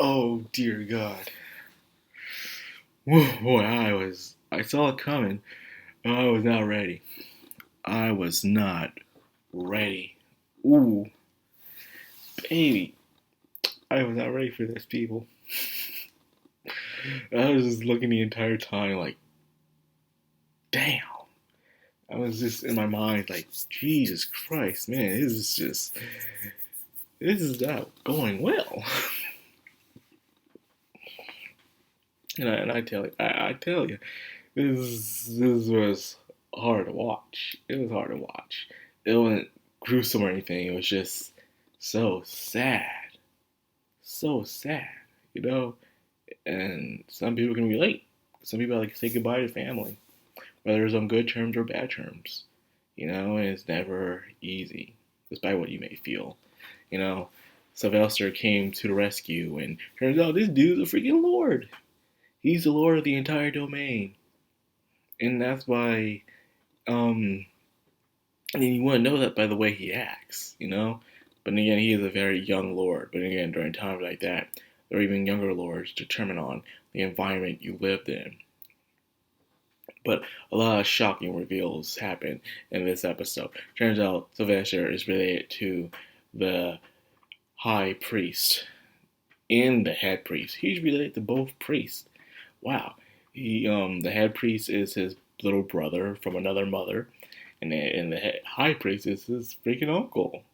Oh dear God. Whoa, boy, I saw it coming. I was not ready. I was not ready. Ooh, baby. I was not ready for this, people. I was just looking the entire time like, damn. I was just in my mind like, Jesus Christ, man, this is not going well. And I tell you, I tell you, this was hard to watch. It was hard to watch. It wasn't gruesome or anything. It was just so sad, so sad, you know. And some people can relate. Some people like to say goodbye to family, whether it's on good terms or bad terms. And it's never easy, despite what you may feel. You know, Sylvester came to the rescue, and turns out this dude's a freaking lord. He's the lord of the entire domain, and that's why. And you wouldn't know that by the way he acts. But again, he is a very young lord. But again, during times like that, there are even younger lords determined on the environment you lived in. But a lot of shocking reveals happen in this episode. Turns out Sylvester is related to the high priest and the head priest. He's related to both priests. Wow. The head priest is his little brother from another mother, and the high priest is his freaking uncle.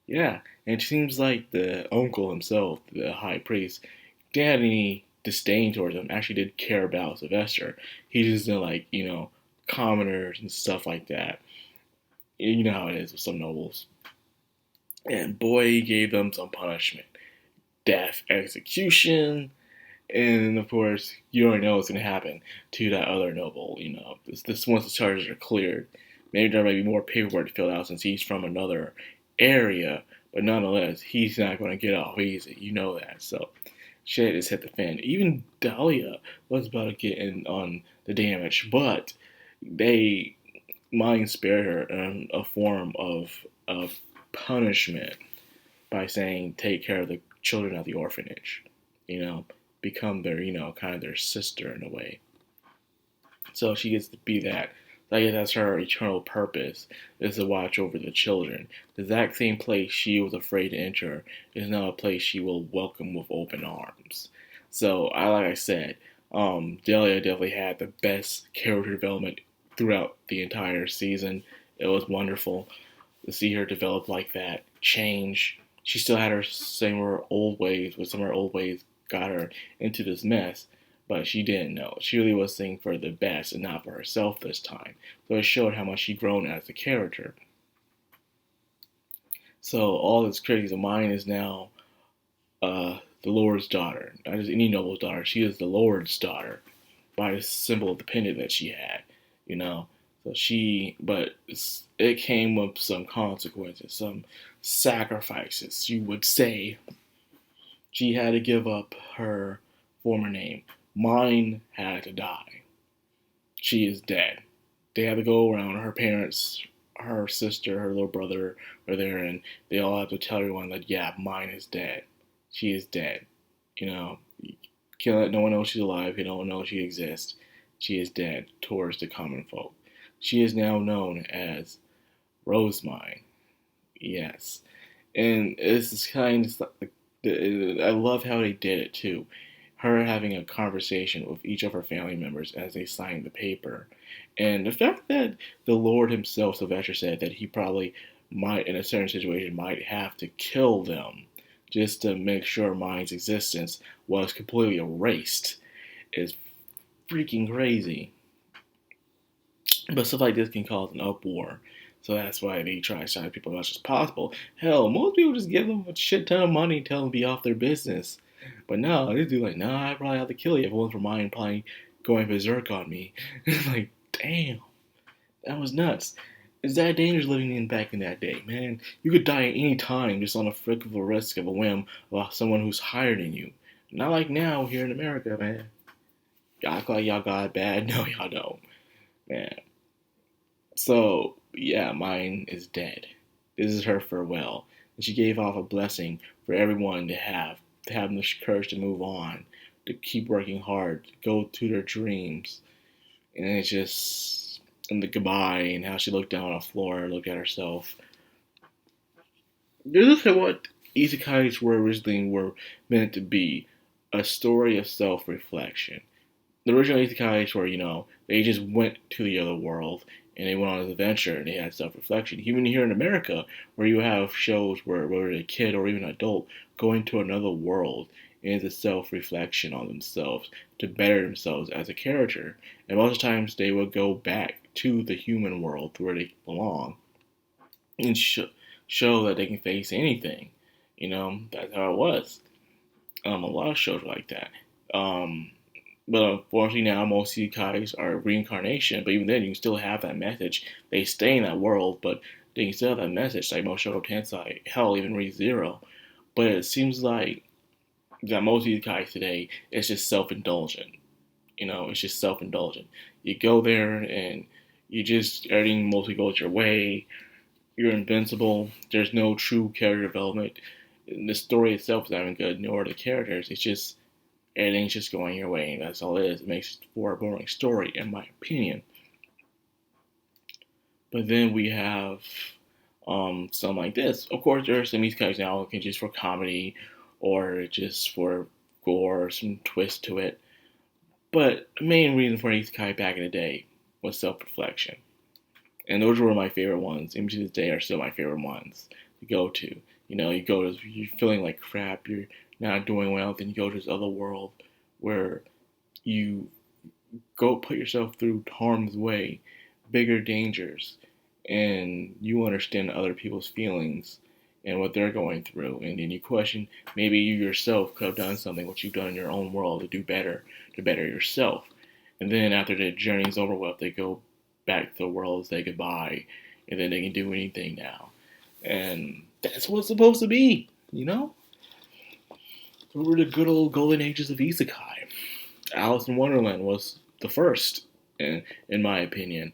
Yeah, and it seems like the uncle himself, the high priest, didn't have any disdain towards him. Actually, did care about Sylvester. He just didn't like commoners and stuff like that. You know how it is with some nobles. And boy, he gave them some punishment, death, execution, and of course, you already know what's going to happen to that other noble. This once the charges are cleared. Maybe there might be more paperwork to fill out since he's from another area, but nonetheless, he's not going to get off easy. You know that. So, shit has hit the fan. Even Dahlia was about to get in on the damage, but they mind spared her in a form of punishment by saying, take care of the children at the orphanage. You know, become their, kind of their sister in a way. So she gets to be that. I guess that's her eternal purpose, is to watch over the children. The exact same place she was afraid to enter is now a place she will welcome with open arms. So, like I said, Delia definitely had the best character development throughout the entire season. It was wonderful to see her develop like that, change. She still had her same old ways, but some of her old ways got her into this mess. But she didn't know. She really was thinking for the best and not for herself this time. So it showed how much she'd grown as a character. So all this crazy of mine is now the Lord's daughter. Not just any noble's daughter. She is the Lord's daughter by the simple dependent that she had. You know. But it came with some consequences, some sacrifices, you would say. She had to give up her former name. Mine had to die. She is dead. They had to go around. Her parents, her sister, her little brother are there, and they all have to tell everyone that, yeah, mine is dead. She is dead. You can't let no one know she's alive. You don't know she exists. She is dead towards the common folk. She is now known as Rosemine. Yes. And this is kind of like, I love how they did it too. Her having a conversation with each of her family members as they signed the paper. And the fact that the Lord himself, Sylvester, said that he probably might, in a certain situation, might have to kill them just to make sure Mine's existence was completely erased is freaking crazy. But stuff like this can cause an uproar. So that's why they try to silence people as much as possible. Hell, most people just give them a shit ton of money and tell them to be off their business. But no, they do like, nah, I probably have to kill you. If it wasn't for mine probably going berserk on me. Like, damn. That was nuts. It's that dangerous living in back in that day, man. You could die at any time just on a flick of a risk of a whim of someone who's higher than you. Not like now here in America, man. Y'all act like y'all got it bad. No, y'all don't. Man. So, yeah, mine is dead. This is her farewell. And she gave off a blessing for everyone to have having the courage to move on, to keep working hard, to go to their dreams. And it's just, and the goodbye, and how she looked down on the floor, looked at herself. This is what isekais were meant to be, a story of self-reflection. The original isekais were, they just went to the other world and they went on this adventure and they had self-reflection. Even here in America, where you have shows where whether a kid or even an adult going to another world is a self-reflection on themselves to better themselves as a character. And most times they will go back to the human world where they belong and show that they can face anything. That's how it was. A lot of shows like that. But unfortunately now most isekais are reincarnation, but even then you can still have that message. They stay in that world, but they can still have that message, like Mushoku Tensei, hell, even Re:Zero. But it seems like that most isekais today is just self-indulgent. It's just self-indulgent. You go there and everything mostly goes your way. You're invincible. There's no true character development. The story itself is not even good, nor the characters. It's just everything's just going your way, and that's all it is. It makes for a boring story, in my opinion. But then we have some like this. Of course, there are some isekais now just for comedy or just for gore or some twist to it. But the main reason for an isekai back in the day was self-reflection. And those were my favorite ones. And to this day are still my favorite ones to go to. You're feeling like crap, you're not doing well, then you go to this other world where you go put yourself through harm's way, bigger dangers, and you understand other people's feelings and what they're going through. And then you question, maybe you yourself could have done something, what you've done in your own world to do better, to better yourself. And then after the journey's over with, they go back to the world, say goodbye, and then they can do anything now. And that's what it's supposed to be, Those were the good old golden ages of isekai. Alice in Wonderland was the first, in my opinion.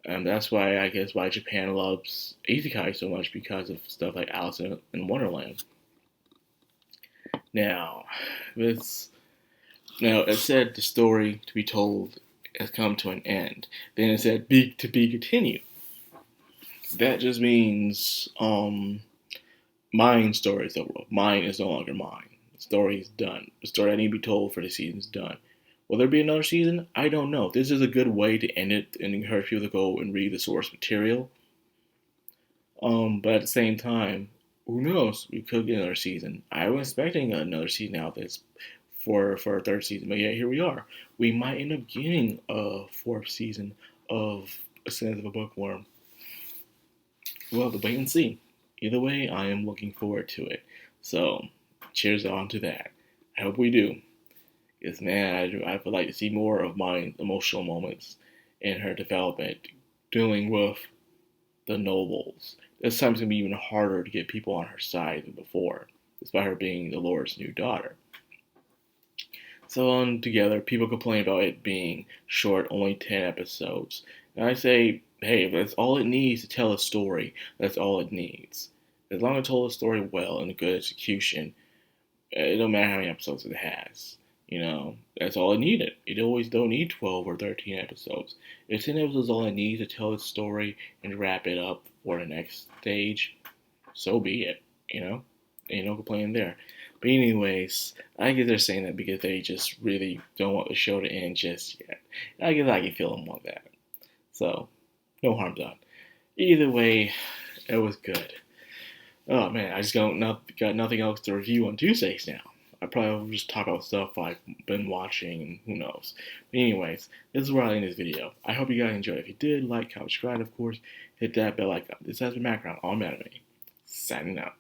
And that's why, I guess, why Japan loves isekai so much, because of stuff like Alice in Wonderland. Now, it said the story to be told has come to an end. Then it said to be continued. That just means mine story is over. Mine is no longer mine. The story is done. The story I need to be told for the season is done. Will there be another season? I don't know. This is a good way to end it and encourage people to go and read the source material. But at the same time, who knows? We could get another season. I was expecting another season out this for a third season, but yeah, here we are. We might end up getting a fourth season of Ascendance of a Bookworm. We'll have to wait and see. Either way, I am looking forward to it. So, cheers on to that. I hope we do. Because, man, I would like to see more of my emotional moments in her development, dealing with the nobles. This time it's going to be even harder to get people on her side than before, despite her being the Lord's new daughter. So on together, people complain about it being short, only 10 episodes. And I say, hey, if that's all it needs to tell a story, that's all it needs. As long as it told a story well and a good execution, it don't matter how many episodes it has. That's all it needed. It always don't need 12 or 13 episodes. If 10 episodes is all it needs to tell its story and wrap it up for the next stage, so be it, Ain't no complaining there. But anyways, I guess they're saying that because they just really don't want the show to end just yet. I guess I can feel them on that. So, no harm done. Either way, it was good. Oh man, I just got nothing else to review on Tuesdays now. I probably will just talk about stuff I've been watching and who knows. But anyways, this is where I end this video. I hope you guys enjoyed. If you did, like, comment, subscribe, of course, hit that bell icon. This has been Madcrownxox, all anime. Signing out.